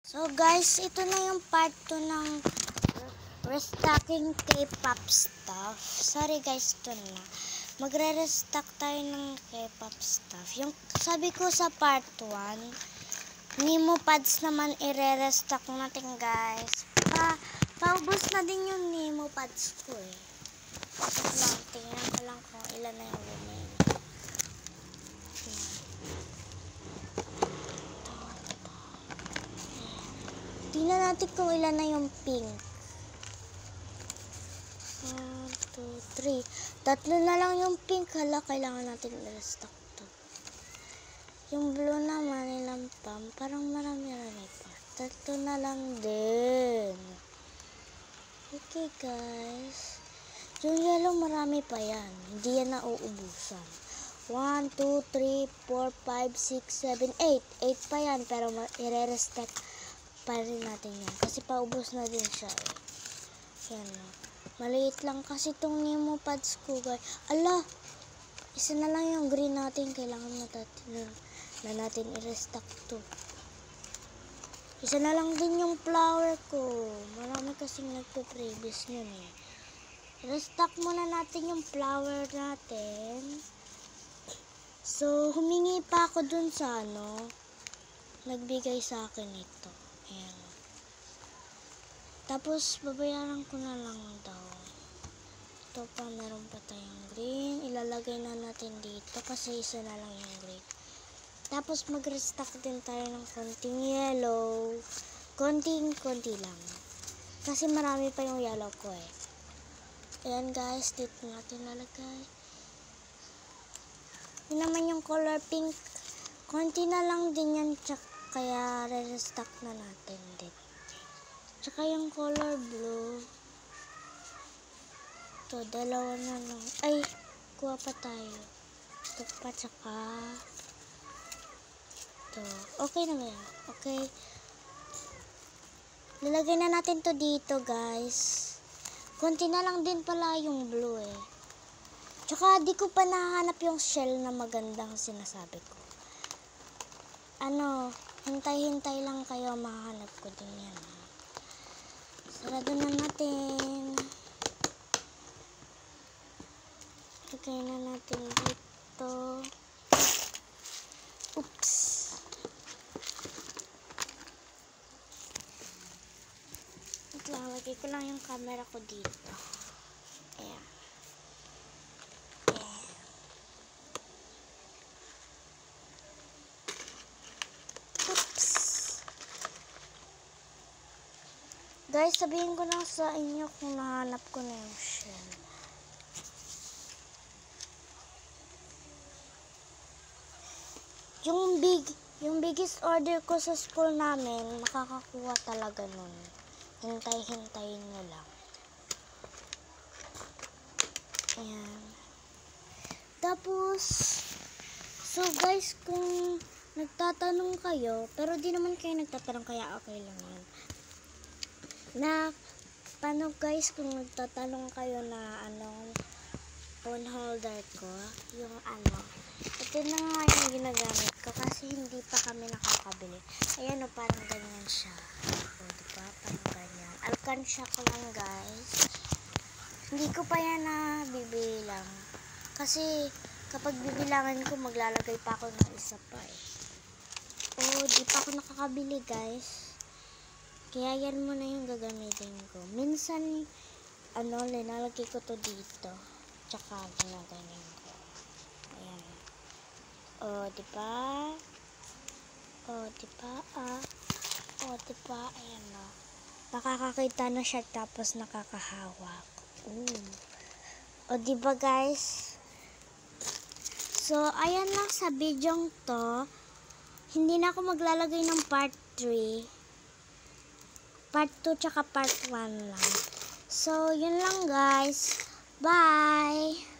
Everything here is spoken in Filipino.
So guys, ito na yung part 2 ng restocking K-pop stuff. Sorry guys, ito na. Magre-restock tayo ng K-pop stuff. Yung sabi ko sa part 1, Nemo pads naman i-restock natin guys. Paubos na din yung Nemo pads ko eh. Wait lang, tingnan ko lang kung ilan na yung remaining. Tingnan natin kung ilan na yung pink. 1, 2, 3. Tatlo na lang yung pink. Hala, kailangan natin i-restock to. Yung blue naman, ilang pa. Parang marami-rami pa. Tatlo na lang din. Okay, guys. Yung yellow, marami pa yan. Hindi yan nauubusan. 1, 2, 3, 4, 5, 6, 7, 8. 8 pa yan, pero i-restock pa rin natin yan. Kasi paubos na din siya eh. Yan. Maliit lang kasi itong Nemo pads ko guys. Ala! Isa na lang yung green natin. Kailangan na natin i-restock to. Isa na lang din yung flower ko. Marami kasing nagpe-previous yun eh. I-restock muna natin yung flower natin. So, humingi pa ako dun sa nagbigay sa akin ito. Ayan. Tapos, babayaran ko na lang daw. Ito pa, meron pa tayong green. Ilalagay na natin dito kasi isa na lang yung green. Tapos, mag-restock din tayo ng konting yellow. Konting-konti lang. Kasi marami pa yung yellow ko eh. Ayan guys, dito natin lalagay. Yun naman yung color pink. Konti na lang din yan, kaya re-restock na natin din. Tsaka yung color blue. Ito, dalawa na lang. Ay, kuha pa tayo. Ito pa, tsaka ito. Okay na ba yan? Okay. Lalagay na natin to dito, guys. Konti na lang din pala yung blue eh. Tsaka, di ko pa nahanap yung shell na magandang sinasabi ko. Hintay-hintay lang kayo, mahanap ko din yan. Sarado na natin. Lagay na natin dito. Oops. Wait lang, lagay ko lang yung camera ko dito. Ayan. Guys, sabihin ko lang sa inyo kung nahanap ko na yung shell. Yung biggest order ko sa school namin, makakakuha talaga nun. Hintay-hintayin nyo lang. Ayan. Tapos, so guys, kung nagtatanong kayo, pero di naman kayo nagtatanong, kaya okay lang yan. Paano guys kung nagtatanong kayo na phone holder ko, yung ito na nga yung ginagamit ko kasi hindi pa kami nakakabili. Ayan o, parang ganyan siya. O, diba? Parang ganyan. Alkansya ko lang guys. Hindi ko pa yan bibili lang. Kasi kapag bibilangan ko, maglalagay pa ako ng isa pa eh. O, di pa ako nakakabili guys. Kaya yan muna yung gagamitin ko. Minsan, linalagay ko to dito. Tsaka, ginaganyan ko. Ayan. O, diba? O, diba? O, diba? Ayan o. Nakakakita na siya tapos nakakahawak. O, diba guys? So, ayan lang sa bidyong to. Hindi na ako maglalagay ng part 3. Part 2 tsaka part 1 lang. So, yun lang guys. Bye!